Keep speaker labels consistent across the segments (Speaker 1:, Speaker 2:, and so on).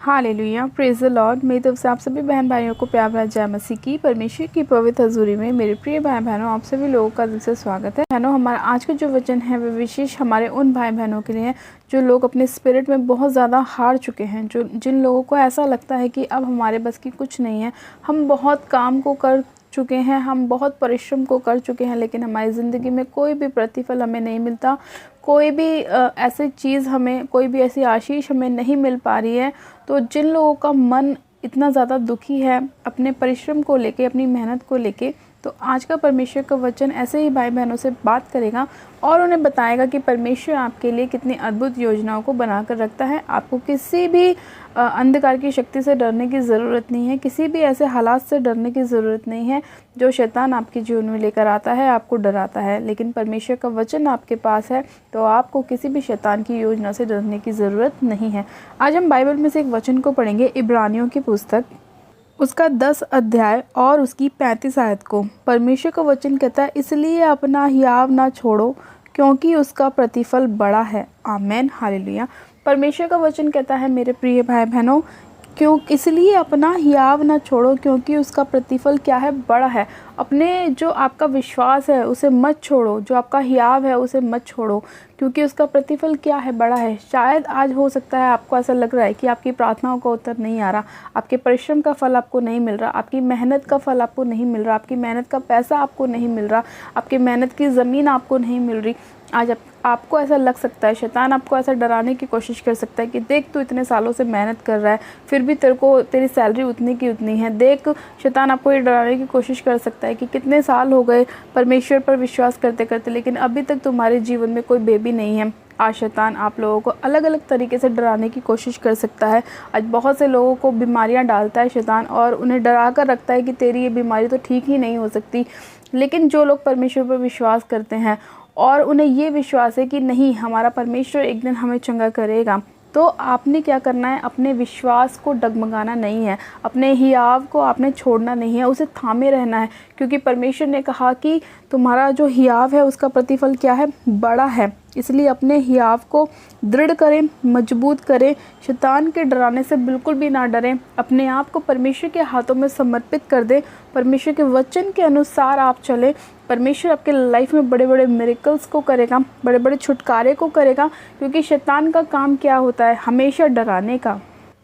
Speaker 1: Hallelujah, praise the Lord. मेरी तरफ से आप सभी बहन भाइयों को प्यार भरा जय मसीह की। परमेश्वर की पवित्र हजूरी में मेरे प्रिय भाई बहनों, आप सभी लोगों का दिल से स्वागत है। बहनों, हमारा आज का जो वचन है वह विशेष हमारे उन भाई बहनों के लिए है जो लोग अपने स्पिरिट में बहुत ज़्यादा हार चुके हैं, जिन लोगों को ऐसा लगता है कि अब हमारे बस की कुछ नहीं है। हम बहुत काम को कर चुके हैं, हम बहुत परिश्रम को कर चुके हैं, लेकिन हमारी ज़िंदगी में कोई भी प्रतिफल हमें नहीं मिलता, कोई भी ऐसी चीज़ हमें, कोई भी ऐसी आशीष हमें नहीं मिल पा रही है। तो जिन लोगों का मन इतना ज़्यादा दुखी है अपने परिश्रम को लेके, अपनी मेहनत को लेके, तो आज का परमेश्वर का वचन ऐसे ही भाई बहनों से बात करेगा और उन्हें बताएगा कि परमेश्वर आपके लिए कितनी अद्भुत योजनाओं को बनाकर रखता है। आपको किसी भी अंधकार की शक्ति से डरने की ज़रूरत नहीं है, किसी भी ऐसे हालात से डरने की ज़रूरत नहीं है जो शैतान आपके जीवन में लेकर आता है, आपको डराता है। लेकिन परमेश्वर का वचन आपके पास है तो आपको किसी भी शैतान की योजना से डरने की ज़रूरत नहीं है। आज हम बाइबल में से एक वचन को पढ़ेंगे, इब्रानियों की पुस्तक, उसका 10 अध्याय और उसकी 35 आयत को। परमेश्वर का वचन कहता है, इसलिए अपना हियाव ना छोड़ो क्योंकि उसका प्रतिफल बड़ा है। आमेन, हालेलुया। परमेश्वर का वचन कहता है, मेरे प्रिय भाई बहनों, इसलिए अपना हियाव ना छोड़ो क्योंकि उसका प्रतिफल क्या है, बड़ा है। अपने जो आपका विश्वास है उसे मत छोड़ो, जो आपका हियाव है उसे मत छोड़ो, क्योंकि उसका प्रतिफल क्या है, बड़ा है। शायद आज हो सकता है आपको ऐसा लग रहा है कि आपकी प्रार्थनाओं का उत्तर नहीं आ रहा, आपके परिश्रम का फल आपको नहीं मिल रहा, आपकी मेहनत का फल आपको नहीं मिल रहा, आपकी मेहनत का पैसा आपको नहीं मिल रहा, आपकी मेहनत की ज़मीन आपको नहीं मिल रही। आज आपको ऐसा लग सकता है, शैतान आपको ऐसा डराने की कोशिश कर सकता है कि देख, तू इतने सालों से मेहनत कर रहा है फिर भी तेरी सैलरी उतनी की उतनी है। देख, शैतान आपको ये डराने की कोशिश कर सकता है कि कितने साल हो गए परमेश्वर पर विश्वास करते करते, लेकिन अभी तक तुम्हारे जीवन में कोई बेबी नहीं है। आज शैतान आप लोगों को अलग अलग तरीके से डराने की कोशिश कर सकता है। आज बहुत से लोगों को बीमारियां डालता है शैतान और उन्हें डरा कर रखता है कि तेरी ये बीमारी तो ठीक ही नहीं हो सकती। लेकिन जो लोग परमेश्वर पर विश्वास करते हैं और उन्हें ये विश्वास है कि नहीं, हमारा परमेश्वर एक दिन हमें चंगा करेगा, तो आपने क्या करना है, अपने विश्वास को डगमगाना नहीं है, अपने हियाव को आपने छोड़ना नहीं है, उसे थामे रहना है। क्योंकि परमेश्वर ने कहा कि तुम्हारा जो हियाव है उसका प्रतिफल क्या है, बड़ा है। इसलिए अपने हियाव को दृढ़ करें, मजबूत करें, शैतान के डराने से बिल्कुल भी ना डरें, अपने आप को परमेश्वर के हाथों में समर्पित कर दें, परमेश्वर के वचन के अनुसार आप चलें। परमेश्वर आपके लाइफ में बड़े बड़े मिरेकल्स को करेगा, बड़े बड़े छुटकारे को करेगा। क्योंकि शैतान का काम क्या होता है, हमेशा डराने का।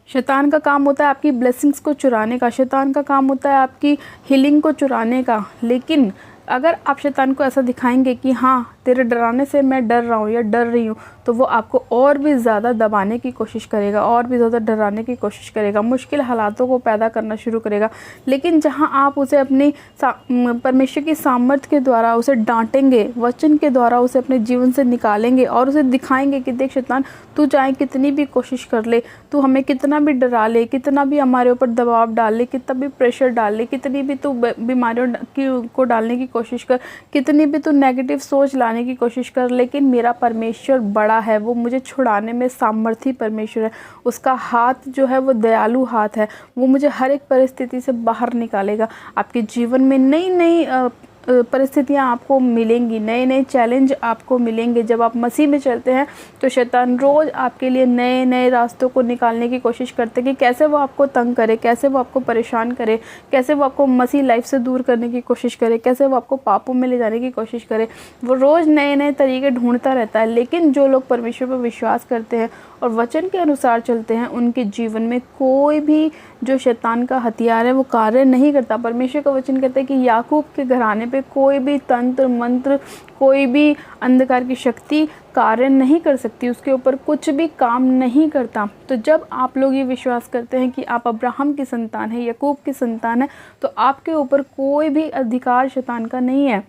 Speaker 1: शैतान का काम होता है आपकी ब्लेसिंग्स को चुराने का, शैतान का काम होता है आपकी हीलिंग को चुराने का। लेकिन अगर आप शैतान को ऐसा दिखाएंगे कि हाँ, तेरे डराने से मैं डर रहा हूँ या डर रही हूँ, तो वो आपको और भी ज़्यादा दबाने की कोशिश करेगा, और भी ज़्यादा डराने की कोशिश करेगा, मुश्किल हालातों को पैदा करना शुरू करेगा। लेकिन जहाँ आप उसे अपनी परमेश्वर की सामर्थ्य के द्वारा उसे डांटेंगे, वचन के द्वारा उसे अपने जीवन से निकालेंगे और उसे दिखाएंगे कि देख शैतान, तू चाहे कितनी भी कोशिश कर ले, तू हमें कितना भी डरा ले, कितना भी हमारे ऊपर दबाव डाल ले, कितना भी प्रेशर डाल ले, कितनी भी तू बीमारियों को डालने की कोशिश कर, कितनी भी तू नेगेटिव सोच लाने की कोशिश कर, लेकिन मेरा परमेश्वर बड़ा है, वो मुझे छुड़ाने में सामर्थी परमेश्वर है। उसका हाथ जो है वो दयालु हाथ है, वो मुझे हर एक परिस्थिति से बाहर निकालेगा। आपके जीवन में नई नई परिस्थितियाँ आपको मिलेंगी, नए नए चैलेंज आपको मिलेंगे। जब आप मसीह में चलते हैं तो शैतान रोज़ आपके लिए नए नए रास्तों को निकालने की कोशिश करते हैं कि कैसे वो आपको तंग करे, कैसे वो आपको परेशान करे, कैसे वो आपको मसीह लाइफ से दूर करने की कोशिश करे, कैसे वो आपको पापों में ले जाने की कोशिश करे। वो रोज़ नए नए तरीके ढूंढता रहता है। लेकिन जो लोग परमेश्वर पर विश्वास करते हैं और वचन के अनुसार चलते हैं, उनके जीवन में कोई भी जो शैतान का हथियार है वो कार्य नहीं करता। परमेश्वर का वचन कहता है कि याकूब के घराने पे कोई भी तंत्र मंत्र, कोई भी अंधकार की शक्ति कार्य नहीं कर सकती, उसके ऊपर कुछ भी काम नहीं करता। तो जब आप लोग ये विश्वास करते हैं कि आप अब्राहम की संतान है, याकूब की संतान है, तो आपके ऊपर कोई भी अधिकार शैतान का नहीं है।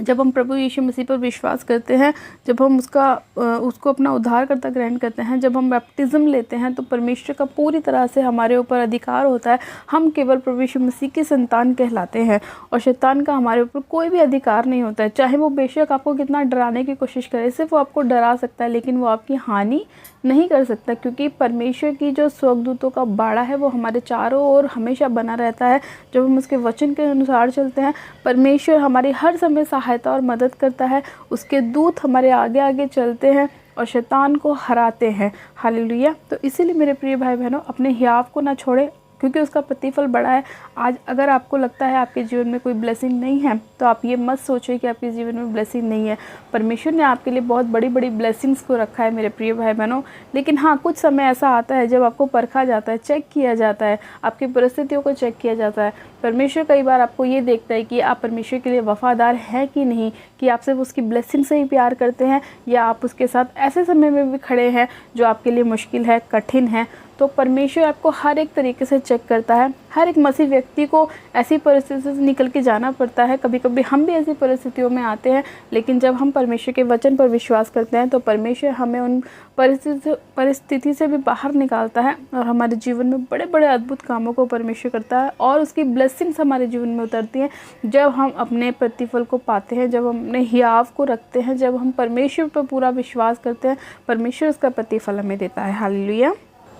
Speaker 1: जब हम प्रभु यीशु मसीह पर विश्वास करते हैं, जब हम उसको अपना उद्धारकर्ता ग्रहण करते हैं, जब हम बैप्टिज्म लेते हैं, तो परमेश्वर का पूरी तरह से हमारे ऊपर अधिकार होता है। हम केवल प्रभु यीशु मसीह की संतान कहलाते हैं और शैतान का हमारे ऊपर कोई भी अधिकार नहीं होता है। चाहे वो बेशक आपको कितना डराने की कोशिश करे, सिर्फ वो आपको डरा सकता है, लेकिन वो आपकी हानि नहीं कर सकता। क्योंकि परमेश्वर की जो स्वर्गदूतों का बाड़ा है वो हमारे चारों ओर हमेशा बना रहता है। जब हम उसके वचन के अनुसार चलते हैं, परमेश्वर हमारी हर समय सहायता और मदद करता है। उसके दूत हमारे आगे आगे चलते हैं और शैतान को हराते हैं। हालेलुया। तो इसीलिए मेरे प्रिय भाई बहनों, अपने हियाव को ना छोड़ें, क्योंकि उसका प्रतिफल बड़ा है। आज अगर आपको लगता है आपके जीवन में कोई ब्लेसिंग नहीं है, तो आप ये मत सोचिए कि आपके जीवन में ब्लेसिंग नहीं है। परमेश्वर ने आपके लिए बहुत बड़ी बड़ी ब्लेसिंग्स को रखा है मेरे प्रिय भाई बहनों। लेकिन हाँ, कुछ समय ऐसा आता है जब आपको परखा जाता है, चेक किया जाता है, आपकी परिस्थितियों को चेक किया जाता है। परमेश्वर कई बार आपको ये देखता है कि आप परमेश्वर के लिए वफादार हैं कि नहीं, कि आप सिर्फ उसकी ब्लेसिंग से ही प्यार करते हैं, या आप उसके साथ ऐसे समय में भी खड़े हैं जो आपके लिए मुश्किल है, कठिन है। तो परमेश्वर आपको हर एक तरीके से चेक करता है। हर एक मसीह व्यक्ति को ऐसी परिस्थिति से निकल के जाना पड़ता है। कभी कभी हम भी ऐसी परिस्थितियों में आते हैं, लेकिन जब हम परमेश्वर के वचन पर विश्वास करते हैं तो परमेश्वर हमें उन परिस्थिति से भी बाहर निकालता है और हमारे जीवन में बड़े बड़े अद्भुत कामों को परमेश्वर करता है और उसकी ब्लेसिंग्स हमारे जीवन में उतरती हैं जब हम अपने प्रतिफल को पाते हैं, जब हम अपने हियाव को रखते हैं, जब हम परमेश्वर पर पूरा विश्वास करते हैं। परमेश्वर उसका प्रतिफल हमें देता है। हालेलुया।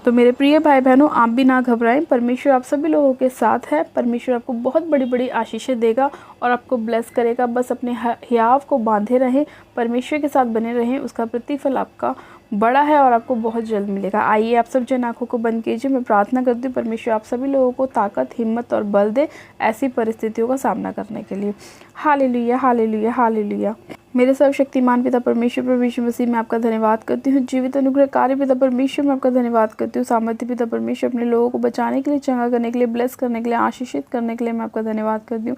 Speaker 1: तो मेरे प्रिय भाई बहनों, आप भी ना घबराएं, परमेश्वर आप सभी लोगों के साथ है। परमेश्वर आपको बहुत बड़ी बड़ी आशीषें देगा और आपको ब्लेस करेगा। बस अपने हियाव को बांधे रहें, परमेश्वर के साथ बने रहें, उसका प्रतिफल आपका बड़ा है और आपको बहुत जल्द मिलेगा। आइए आप सब जन आँखों को बंद कीजिए। मैं प्रार्थना करती हूँ परमेश्वर आप सभी लोगों को ताकत, हिम्मत और बल दे ऐसी परिस्थितियों का सामना करने के लिए। Hallelujah, hallelujah, hallelujah. मेरे सर्वशक्तिमान पिता परमेश्वर प्रभु यीशु मसीह में आपका धन्यवाद करती हूँ। जीवित अनुग्रहकारी पिता परमेश्वर में आपका धन्यवाद करती हूँ। सामर्थ्य पिता परमेश्वर, अपने लोगों को बचाने के लिए, चंगा करने के लिए, ब्लेस करने के लिए, आशीषित करने के लिए मैं आपका धन्यवाद करती हूँ।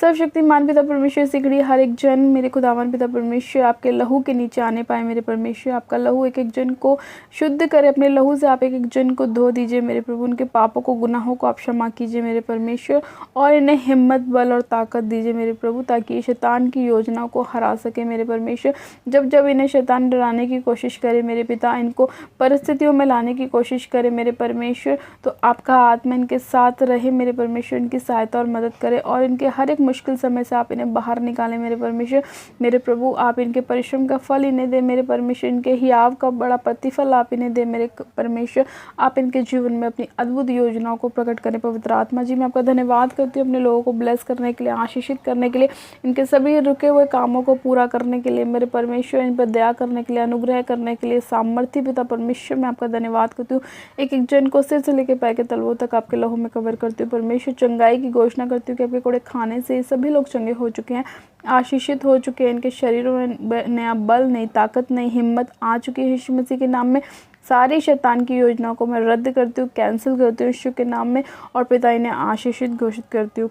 Speaker 1: सर्वशक्तिमान पिता परमेश्वर, सिकड़ी हर एक जन मेरे खुदावन पिता परमेश्वर आपके लहू के नीचे आने पाए। मेरे परमेश्वर, आपका लहू एक एक जन को शुद्ध करे। अपने लहू से आप एक एक जन को धो दीजिए मेरे प्रभु। उनके पापों को, गुनाहों को आप क्षमा कीजिए मेरे परमेश्वर, और इन्हें हिम्मत, बल और ताकत दीजिए मेरे प्रभु, ताकि शैतान की योजनाओं को हरा सके मेरे परमेश्वर। जब जब इन्हें शैतान डराने की कोशिश करे मेरे पिता, इनको परिस्थितियों में लाने की कोशिश करे मेरे परमेश्वर, तो आपका आत्मा इनके साथ रहे मेरे परमेश्वर, इनकी सहायता और मदद करे और इनके हर एक मुश्किल समय से आप इन्हें बाहर निकालें मेरे परमेश्वर। मेरे प्रभु, आप इनके परिश्रम का फल इन्हें दे मेरे परमेश्वर, इनके हियाव का बड़ा प्रतिफल आप इन्हें दे मेरे परमेश्वर। आप इनके जीवन में अपनी अद्भुत योजनाओं को प्रकट करें। पवित्र आत्मा जी, मैं आपका धन्यवाद करती हूँ अपने लोगों को ब्लेस करने के लिए, आशीषित करने के लिए, इनके सभी रुके हुए कामों को पूरा करने के लिए मेरे परमेश्वर, इन पर दया करने के लिए, अनुग्रह करने के लिए। सामर्थ्य पिता परमेश्वर, मैं आपका धन्यवाद करती हूँ। एक एक जन को सिर से लेकर पैर के तलवों तक आपके लहू में कवर करती हूँ परमेश्वर। चंगाई की घोषणा करती हूँ कि आपके कोड़े खाने से सभी लोग चंगे हो चुके हैं, आशीषित हो चुके हैं। इनके शरीरों में नया बल, नई ताकत, नई हिम्मत आ चुकी है यीशु मसीह के नाम में। सारी शैतान की योजनाओं को मैं रद्द करती हूँ, कैंसिल करती हूँ यीशु के नाम में, और पिता इन्हें आशीषित घोषित करती हूँ।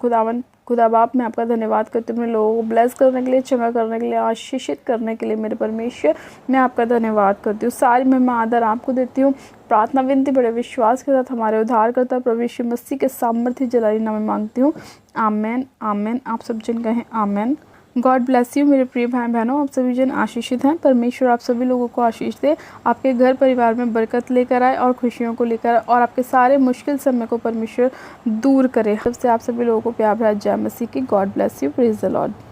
Speaker 1: खुदा बाप, मैं आपका धन्यवाद करती हूँ अपने लोगों को ब्लेस करने के लिए, चंगा करने के लिए, आशीषित करने के लिए मेरे परमेश्वर। मैं आपका धन्यवाद करती हूँ। सारी महिमा आदर आपको देती हूँ। प्रार्थना विनती बड़े विश्वास के साथ हमारे उद्धारकर्ता प्रभु यीशु मसीह के सामर्थ्य जलाली नाम में मांगती हूँ। आमेन, आमेन। आप सब जन कहें आमेन। गॉड ब्लेस यू मेरे प्रिय भाई बहनों, आप सभी जन आशीषित हैं। परमेश्वर आप सभी लोगों को आशीष दे, आपके घर परिवार में बरकत लेकर आए और खुशियों को लेकर आए, और आपके सारे मुश्किल समय को परमेश्वर दूर करे। सबसे आप सभी लोगों को प्यार भरा जय मसीह की। God bless you. Praise the Lord.